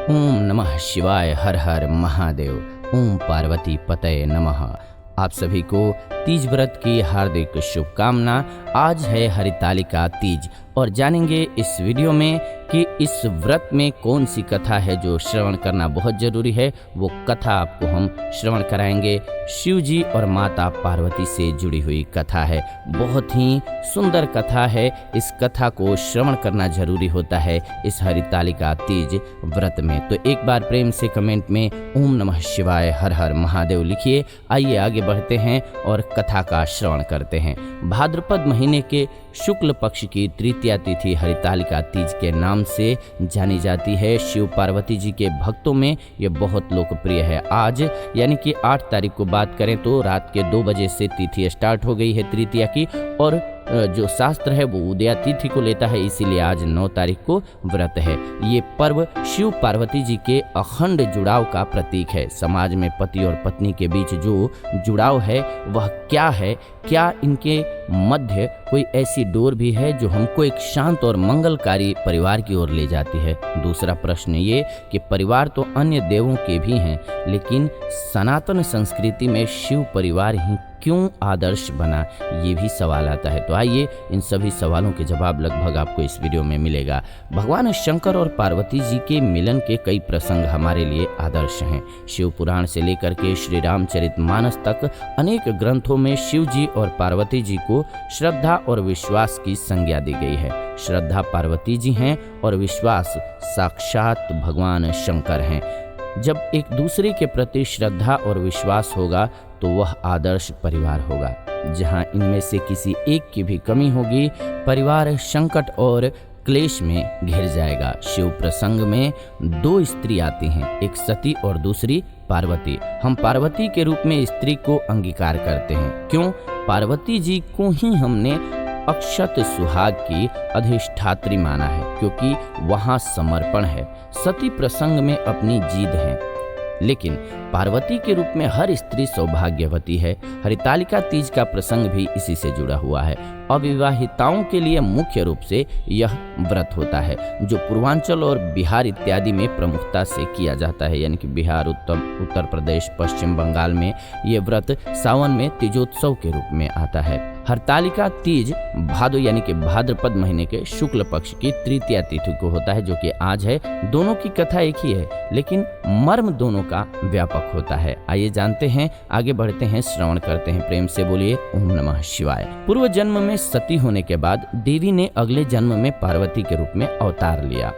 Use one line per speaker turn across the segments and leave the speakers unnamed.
ओम नमः शिवाय। हर हर महादेव। ओम पार्वती पतये नमः। आप सभी को तीज व्रत की हार्दिक शुभकामना। आज है हरितालिका तीज और जानेंगे इस वीडियो में कि इस व्रत में कौन सी कथा है जो श्रवण करना बहुत जरूरी है। वो कथा आपको हम श्रवण कराएंगे। शिव जी और माता पार्वती से जुड़ी हुई कथा है। बहुत ही सुंदर कथा है। इस कथा को श्रवण करना जरूरी होता है इस हरितालिका तीज व्रत में। तो एक बार प्रेम से कमेंट में ओम नमः शिवाय हर हर महादेव लिखिए। आइए आगे बढ़ते हैं और कथा का श्रवण करते हैं। भाद्रपद महीने के शुक्ल पक्ष की तृतीया तिथि हरितालिका तीज के नाम से जानी जाती है। शिव पार्वती जी के भक्तों में ये बहुत लोकप्रिय है। आज यानी कि 8 तारीख को बात करें तो रात के 2 बजे से तिथि स्टार्ट हो गई है तृतीया की, और जो शास्त्र है वो उदया तिथि को लेता है, इसीलिए आज 9 तारीख को व्रत है। ये पर्व शिव पार्वती जी के अखंड जुड़ाव का प्रतीक है। समाज में पति और पत्नी के बीच जो जुड़ाव है वह क्या है? क्या इनके मध्य कोई ऐसी डोर भी है जो हमको एक शांत और मंगलकारी परिवार की ओर ले जाती है? दूसरा प्रश्न ये कि परिवार तो अन्य देवों के भी हैं, लेकिन सनातन संस्कृति में शिव परिवार ही क्यों आदर्श बना, ये भी सवाल आता है। तो आइए इन सभी सवालों के जवाब लगभग आपको इस वीडियो में मिलेगा। भगवान शंकर और पार्वती जी के मिलन के कई प्रसंग हमारे लिए आदर्श हैं। शिव पुराण से लेकर के श्री रामचरितमानस तक अनेक ग्रंथों में शिव जी और पार्वती जी को श्रद्धा और विश्वास की संज्ञा दी गई है। श्रद्धा पार्वती जी हैं और विश्वास साक्षात भगवान शंकर हैं। जब एक दूसरे के प्रति श्रद्धा और विश्वास होगा तो वह आदर्श परिवार होगा। जहां इनमें से किसी एक की भी कमी होगी, परिवार संकट और क्लेश में घिर जाएगा। शिव प्रसंग में 2 स्त्री आती हैं, एक सती और दूसरी पार्वती। हम पार्वती के रूप में स्त्री को अंगीकार करते हैं। क्यों? पार्वती जी को ही हमने अक्षत सुहाग की अधिष्ठात्री माना है, क्योंकि वहां समर्पण है। सती प्रसंग में अपनी जीद है, लेकिन पार्वती के रूप में हर स्त्री सौभाग्यवती है। हरितालिका तीज का प्रसंग भी इसी से जुड़ा हुआ है। अविवाहिताओं के लिए मुख्य रूप से यह व्रत होता है, जो पूर्वांचल और बिहार इत्यादि में प्रमुखता से किया जाता है। यानी कि बिहार, उत्तर प्रदेश, पश्चिम बंगाल में ये व्रत सावन में तीजोत्सव के रूप में आता है। हरितालिका तीज भादो यानी कि भाद्रपद महीने के शुक्ल पक्ष की तृतीया तिथि को होता है, जो कि आज है। दोनों की कथा एक ही है, लेकिन मर्म दोनों का व्यापक होता है। आइए जानते हैं, आगे बढ़ते हैं, श्रवण करते हैं। प्रेम से बोलिए ओम नमः शिवाय। पूर्व जन्म में सती होने के बाद देवी ने अगले जन्म में पार्वती के रूप में अवतार लिया।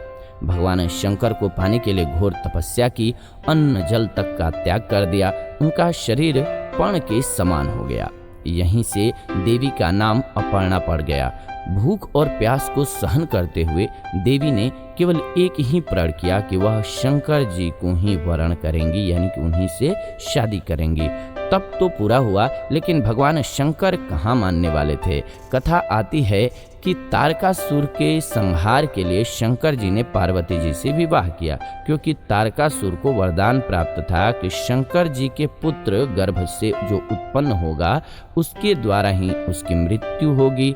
भगवान शंकर को पाने के लिए घोर तपस्या की, अन्न जल तक का त्याग कर दिया। उनका शरीर पर्ण के समान हो गया। यहीं से देवी का नाम अपर्णा पड़ गया। भूख और प्यास को सहन करते हुए देवी ने केवल एक ही प्रण किया कि वह शंकर जी को ही वरण करेंगी, यानी कि उन्हीं से शादी करेंगी। तब तो पूरा हुआ, लेकिन भगवान शंकर कहाँ मानने वाले थे। कथा आती है कि तारकासुर के संहार के लिए शंकर जी ने पार्वती जी से विवाह किया, क्योंकि तारकासुर को वरदान प्राप्त था कि शंकर जी के पुत्र गर्भ से जो उत्पन्न होगा उसके द्वारा ही उसकी मृत्यु होगी।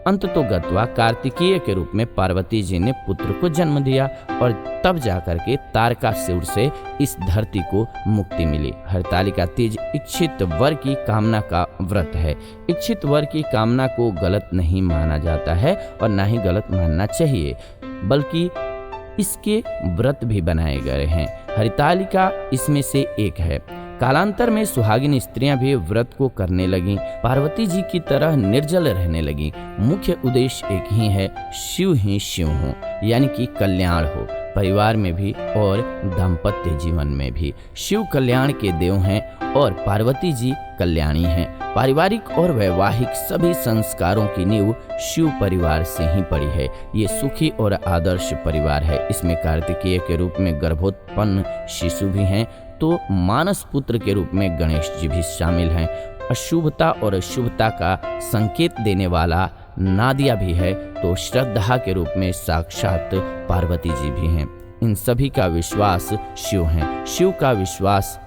अंततोगत्वा कार्तिकेय के रूप में पार्वती जी ने पुत्र को जन्म दिया, और तब जाकर के तारकासुर से इस धरती को मुक्ति मिली। हरितालिका तीज इच्छित वर की कामना का व्रत है। इच्छित वर की कामना को गलत नहीं माना जाता है और ना ही गलत मानना चाहिए, बल्कि इसके व्रत भी बनाए गए हैं। हरितालिका इसमें से एक है। कालांतर में सुहागिन स्त्रियां भी व्रत को करने लगीं, पार्वती जी की तरह निर्जल रहने लगीं। मुख्य उद्देश्य एक ही है, शिव ही शिव हो, यानी कि कल्याण हो, परिवार में भी और दाम्पत्य जीवन में भी। शिव कल्याण के देव हैं और पार्वती जी कल्याणी हैं। पारिवारिक और वैवाहिक सभी संस्कारों की नींव शिव परिवार से ही पड़ी है। ये सुखी और आदर्श परिवार है। इसमें कार्तिकेय के रूप में गर्भोत्पन्न शिशु भी हैं, तो मानस पुत्र के रूप में गणेश जी भी शामिल हैं। अशुभता और शुभता का संकेत देने वाला नादिया भी है, तो श्रद्धा के रूप में साक्षात पार्वती जी भी हैं। इन सभी का विश्वास शिव है। शिव का विश्वास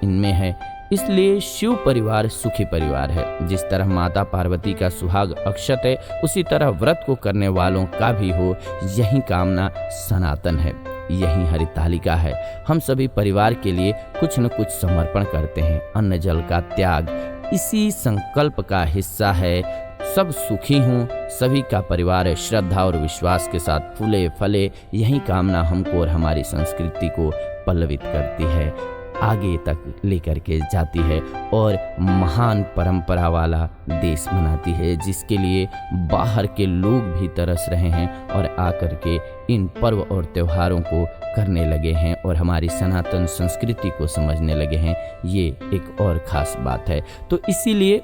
इनमें है। इसलिए शिव परिवार सुखी परिवार है। जिस तरह माता पार्वती का सुहाग अक्षत है, उसी तरह व्रत को करने वालों का भी हो, यही कामना सनातन है। यही हरितालिका है। हम सभी परिवार के लिए कुछ न कुछ समर्पण करते हैं। अन्न जल का त्याग इसी संकल्प का हिस्सा है। सब सुखी हों, सभी का परिवार श्रद्धा और विश्वास के साथ फूले फले, यही कामना हमको और हमारी संस्कृति को पल्लवित करती है, आगे तक लेकर के जाती है और महान परंपरा वाला देश बनाती है, जिसके लिए बाहर के लोग भी तरस रहे हैं और आकर के इन पर्व और त्योहारों को करने लगे हैं और हमारी सनातन संस्कृति को समझने लगे हैं। ये एक और ख़ास बात है। तो इसीलिए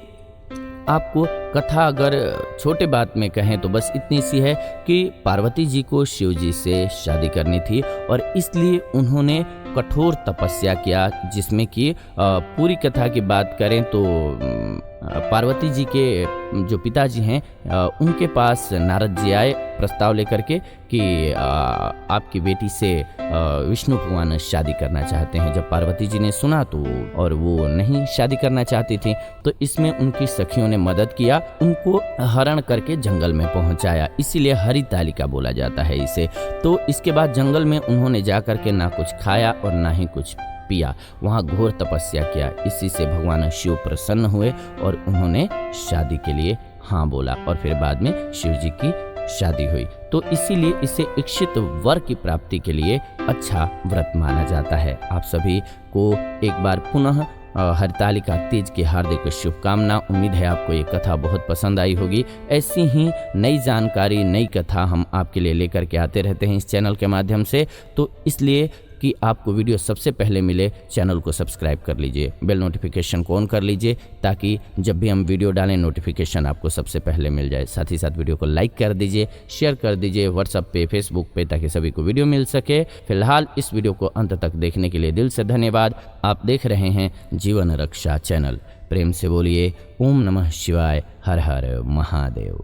आपको कथा अगर छोटे बात में कहें तो बस इतनी सी है कि पार्वती जी को शिव जी से शादी करनी थी और इसलिए उन्होंने कठोर तपस्या किया, जिसमें कि पूरी कथा की बात करें तो पार्वती जी के जो पिताजी हैं उनके पास नारद जी आए प्रस्ताव लेकर के कि आपकी बेटी से विष्णु भगवान शादी करना चाहते हैं। जब पार्वती जी ने सुना तो और वो नहीं शादी करना चाहती थी, तो इसमें उनकी सखियों ने मदद किया, उनको हरण करके जंगल में पहुंचाया, इसीलिए हरितालिका बोला जाता है इसे। तो इसके बाद जंगल में उन्होंने जाकर के ना कुछ खाया और ना ही कुछ पिया, वहाँ घोर तपस्या किया। इसी से भगवान शिव प्रसन्न हुए और उन्होंने शादी के लिए हाँ बोला और फिर बाद में शिव जी की शादी हुई। तो इसीलिए इसे इच्छित वर की प्राप्ति के लिए अच्छा व्रत माना जाता है। आप सभी को एक बार पुनः हरितालिका तीज की हार्दिक शुभकामना। उम्मीद है आपको ये कथा बहुत पसंद आई होगी। ऐसी ही नई जानकारी, नई कथा हम आपके लिए लेकर के आते रहते हैं इस चैनल के माध्यम से। तो इसलिए कि आपको वीडियो सबसे पहले मिले, चैनल को सब्सक्राइब कर लीजिए, बेल नोटिफिकेशन को ऑन कर लीजिए ताकि जब भी हम वीडियो डालें नोटिफिकेशन आपको सबसे पहले मिल जाए। साथ ही साथ वीडियो को लाइक कर दीजिए, शेयर कर दीजिए व्हाट्सएप पे, फेसबुक पे, ताकि सभी को वीडियो मिल सके। फिलहाल इस वीडियो को अंत तक देखने के लिए दिल से धन्यवाद। आप देख रहे हैं जीवन रक्षा चैनल। प्रेम से बोलिए ओम नमः शिवाय, हर हर महादेव।